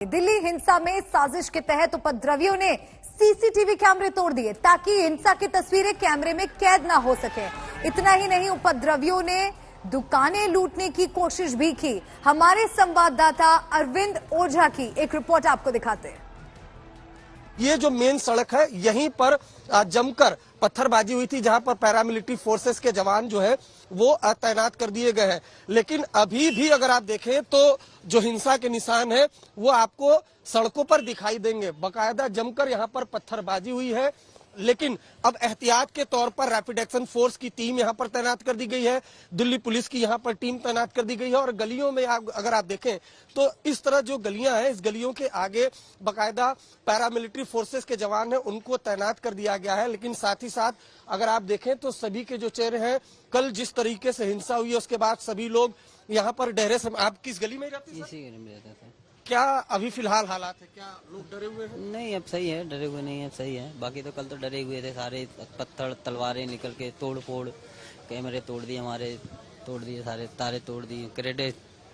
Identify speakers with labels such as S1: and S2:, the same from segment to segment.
S1: दिल्ली हिंसा में साजिश के तहत उपद्रवियों ने सीसीटीवी कैमरे तोड़ दिए ताकि हिंसा की तस्वीरें कैमरे में कैद ना हो सके। इतना ही नहीं, उपद्रवियों ने दुकानें लूटने की कोशिश भी की। हमारे संवाददाता अरविंद ओझा की एक रिपोर्ट आपको दिखाते हैं।
S2: ये जो मेन सड़क है यहीं पर जमकर पत्थरबाजी हुई थी, जहां पर पैरामिलिट्री फोर्सेस के जवान जो है वो तैनात कर दिए गए हैं। लेकिन अभी भी अगर आप देखें तो जो हिंसा के निशान है वो आपको सड़कों पर दिखाई देंगे। बाकायदा जमकर यहां पर पत्थरबाजी हुई है, लेकिन अब एहतियात के तौर पर रैपिड एक्शन फोर्स की टीम यहां पर तैनात कर दी गई है। दिल्ली पुलिस की यहां पर टीम तैनात कर दी गई है और गलियों में अगर आप देखें तो इस तरह जो गलियां हैं, इस गलियों के आगे बाकायदा पैरामिलिट्री फोर्सेस के जवान हैं, उनको तैनात कर दिया गया है। लेकिन साथ ही साथ अगर आप देखें तो सभी के जो चेहरे हैं, कल जिस तरीके से हिंसा हुई है उसके बाद सभी लोग यहाँ पर डरे। आप किस गली में रहते हैं?
S3: इसी गली में रहते थे।
S2: क्या अभी फिलहाल हालात है, क्या लोग डरे हुए हैं?
S3: नहीं, अब सही है, डरे हुए नहीं है, अब सही है। बाकी तो कल तो डरे हुए थे सारे, पत्थर तलवारें निकल के तोड़ फोड़, कैमरे तोड़ दिए, हमारे तोड़ दिए, सारे तारे तोड़ दिए, क्रेडे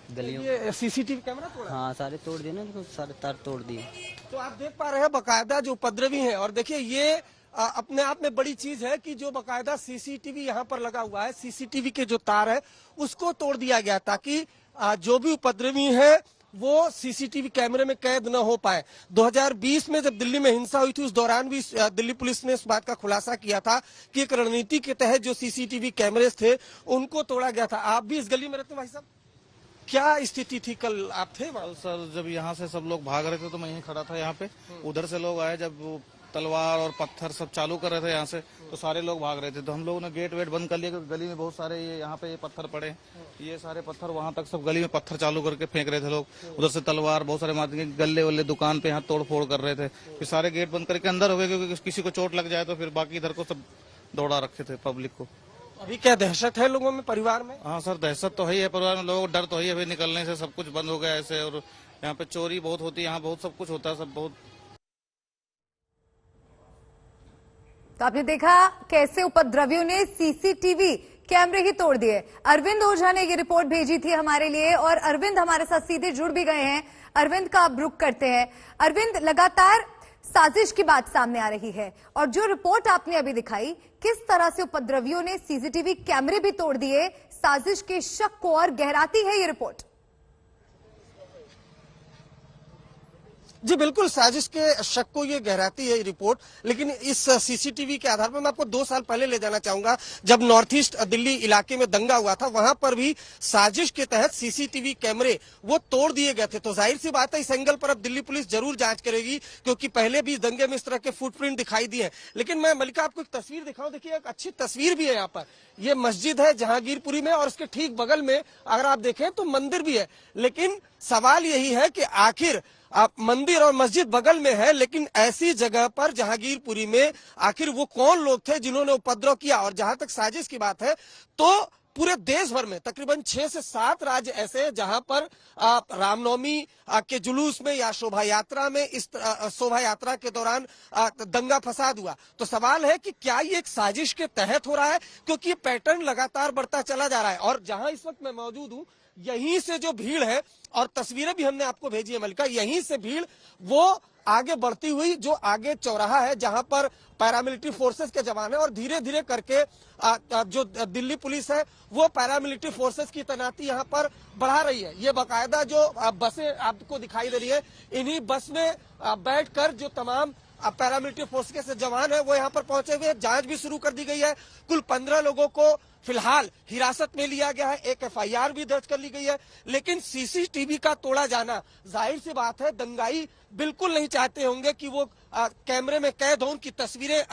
S3: गलियों।
S2: ये सीसीटीवी कैमरा तोड़ा?
S3: हाँ, सारे तोड़ दिए ना, तो सारे तार तोड़ दिए।
S2: तो आप देख पा रहे हैं बाकायदा जो उपद्रवी हैं। और देखिए ये अपने आप में बड़ी चीज है कि जो बाकायदा सीसीटीवी यहाँ पर लगा हुआ है, सीसीटीवी के जो तार है उसको तोड़ दिया गया ताकि जो भी उपद्रवी है वो सीसीटीवी कैमरे में कैद न हो पाए। 2020 में जब दिल्ली में हिंसा हुई थी उस दौरान भी दिल्ली पुलिस ने इस बात का खुलासा किया था कि एक रणनीति के तहत जो सीसीटीवी कैमरे थे उनको तोड़ा गया था। आप भी इस गली में रहते हैं भाई साहब, क्या स्थिति थी कल? आप थे
S4: कल सर जब यहाँ से सब लोग भाग रहे थे तो मैं यहीं खड़ा था यहाँ पे। उधर से लोग आए, जब वो तलवार और पत्थर सब चालू कर रहे थे यहाँ से, तो सारे लोग भाग रहे थे। तो हम लोगों ने गेट वेट बंद कर लिया क्योंकि गली में बहुत सारे ये यहाँ पे ये पत्थर पड़े, ये सारे पत्थर वहाँ तक सब गली में पत्थर चालू करके फेंक रहे थे लोग। उधर से तलवार बहुत सारे मारते, गले वल्ले दुकान पे यहाँ तोड़ फोड़ कर रहे थे। फिर सारे गेट बंद करके अंदर हो गए क्योंकि किसी को चोट लग जाए तो फिर बाकी इधर को सब दौड़ा रखे थे पब्लिक को।
S2: अभी क्या दहशत है लोगों में, परिवार में?
S4: हाँ सर, दहशत तो है परिवार में, लोगों को डर तो है। अभी निकलने से सब कुछ बंद हो गया ऐसे, और यहाँ पे चोरी बहुत होती है, यहाँ बहुत सब कुछ होता है, सब बहुत।
S1: तो आपने देखा कैसे उपद्रवियों ने सीसीटीवी कैमरे ही तोड़ दिए। अरविंद ओझा ने ये रिपोर्ट भेजी थी हमारे लिए और अरविंद हमारे साथ सीधे जुड़ भी गए हैं। अरविंद का अब रुख करते हैं। अरविंद, लगातार साजिश की बात सामने आ रही है और जो रिपोर्ट आपने अभी दिखाई, किस तरह से उपद्रवियों ने सीसीटीवी कैमरे भी तोड़ दिए, साजिश के शक को और गहराती है ये रिपोर्ट।
S2: जी बिल्कुल, साजिश के शक को ये गहराती है रिपोर्ट। लेकिन इस सीसीटीवी के आधार पर मैं आपको 2 साल पहले ले जाना चाहूंगा, जब नॉर्थ ईस्ट दिल्ली इलाके में दंगा हुआ था, वहां पर भी साजिश के तहत सीसीटीवी कैमरे वो तोड़ दिए गए थे। तो जाहिर सी बात है इस एंगल पर अब दिल्ली पुलिस जरूर जांच करेगी, क्योंकि पहले भी दंगे में इस तरह के फुटप्रिंट दिखाई दिए। लेकिन मैं मलिका आपको एक तस्वीर दिखाऊं, देखिए एक अच्छी तस्वीर भी है। यहाँ पर ये मस्जिद है जहांगीरपुरी में और उसके ठीक बगल में अगर आप देखें तो मंदिर भी है। लेकिन सवाल यही है कि आखिर आप मंदिर और मस्जिद बगल में है, लेकिन ऐसी जगह पर जहांगीरपुरी में आखिर वो कौन लोग थे जिन्होंने उपद्रव किया? और जहां तक साजिश की बात है तो पूरे देश भर में तकरीबन 6 से 7 राज्य ऐसे जहां पर रामनवमी के जुलूस में या शोभा यात्रा में, इस शोभा यात्रा के दौरान दंगा फसाद हुआ। तो सवाल है कि क्या ये एक साजिश के तहत हो रहा है, क्योंकि ये पैटर्न लगातार बढ़ता चला जा रहा है। और जहां इस वक्त मैं मौजूद हूं, यहीं से जो भीड़ है, और तस्वीरें भी हमने आपको भेजी है मलिका, यहीं से भीड़ वो आगे बढ़ती हुई जो आगे चौराहा है जहां पर पैरामिलिट्री फोर्सेस के जवान है, और धीरे धीरे करके जो दिल्ली पुलिस है वो पैरामिलिट्री फोर्सेस की तैनाती यहां पर बढ़ा रही है। ये बाकायदा जो बसें आपको दिखाई दे रही है, इन्हीं बस में बैठकर जो तमाम पैरामिलिट्री फोर्स के जवान है वो यहाँ पर पहुंचे हुए हैं। जांच भी शुरू कर दी गई है। कुल 15 लोगों को फिलहाल हिरासत में लिया गया है, एक एफआईआर भी दर्ज कर ली गई है। लेकिन सीसीटीवी का तोड़ा जाना, जाहिर सी बात है दंगाई बिल्कुल नहीं चाहते होंगे कि वो कैमरे में कैद हो, उनकी तस्वीरें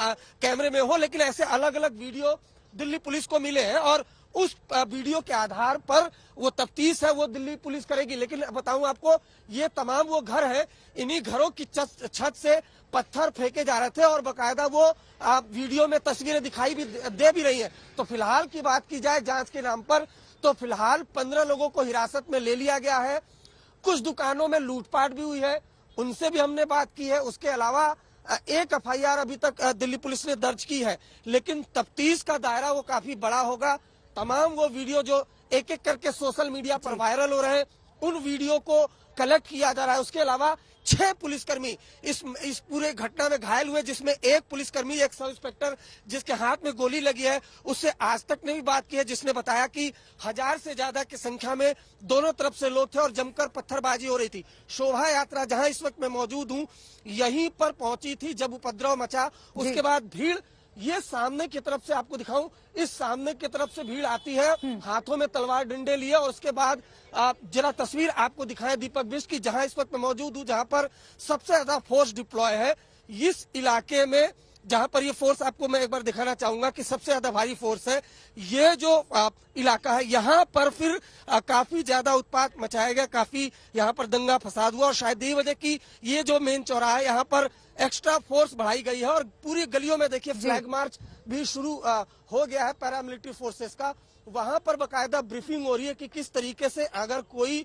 S2: कैमरे में हो। लेकिन ऐसे अलग अलग वीडियो दिल्ली पुलिस को मिले हैं और उस वीडियो के आधार पर वो तफ्तीश है वो दिल्ली पुलिस करेगी। लेकिन बताऊं आपको, ये तमाम वो घर है, इन्हीं घरों की छत से पत्थर फेंके जा रहे थे और बाकायदा वो वीडियो में तस्वीरें दिखाई भी दे भी रही है। तो फिलहाल की बात की जाए जांच के नाम पर, तो फिलहाल 15 लोगों को हिरासत में ले लिया गया है। कुछ दुकानों में लूटपाट भी हुई है, उनसे भी हमने बात की है। उसके अलावा एक एफआईआर अभी तक दिल्ली पुलिस ने दर्ज की है, लेकिन तफ्तीश का दायरा वो काफी बड़ा होगा। तमाम वो वीडियो जो एक एक करके सोशल मीडिया पर वायरल हो रहे हैं उन वीडियो को कलेक्ट किया जा रहा है। उसके अलावा 6 पुलिसकर्मी इस पूरे घटना में घायल हुए, जिसमें एक पुलिसकर्मी, एक सब इंस्पेक्टर जिसके हाथ में गोली लगी है, उससे आज तक ने भी बात की है, जिसने बताया कि 1000 से ज्यादा की संख्या में दोनों तरफ से लोग थे और जमकर पत्थरबाजी हो रही थी। शोभा यात्रा जहां इस वक्त मैं मौजूद हूं, यहीं पर पहुंची थी जब उपद्रव मचा। उसके बाद भीड़, ये सामने की तरफ से आपको दिखाऊं, इस सामने की तरफ से भीड़ आती है, हाथों में तलवार डंडे लिए। और उसके बाद आप जरा तस्वीर आपको दिखाएं दीपक बिष्ट की, जहां इस वक्त मैं मौजूद हूं, जहां पर सबसे ज्यादा फोर्स डिप्लॉय है इस इलाके में। जहां पर ये फोर्स आपको मैं एक बार दिखाना चाहूंगा कि सबसे ज्यादा भारी फोर्स है। ये जो इलाका है, यहाँ पर फिर काफी ज्यादा उत्पात मचाया गया, काफी यहाँ पर दंगा फसाद हुआ और शायद यही वजह की ये जो मेन चौराहा है, यहाँ पर एक्स्ट्रा फोर्स बढ़ाई गई है। और पूरी गलियों में देखिए फ्लैग मार्च भी शुरू हो गया है पैरामिलिट्री फोर्सेस का। वहां पर बकायदा ब्रीफिंग हो रही है कि किस तरीके से अगर कोई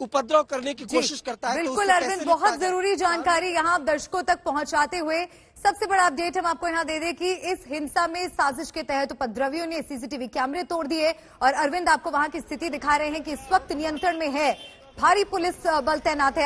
S2: उपद्रव करने की कोशिश करता है।
S1: बिल्कुल अरविंद, बहुत जरूरी जानकारी यहाँ दर्शकों तक पहुंचाते हुए सबसे बड़ा अपडेट हम आपको यहाँ दे दें कि इस हिंसा में साजिश के तहत उपद्रवियों ने सीसीटीवी कैमरे तोड़ दिए। और अरविंद, आपको वहां की स्थिति दिखा रहे हैं कि इस वक्त नियंत्रण में है, भारी पुलिस बल तैनात है।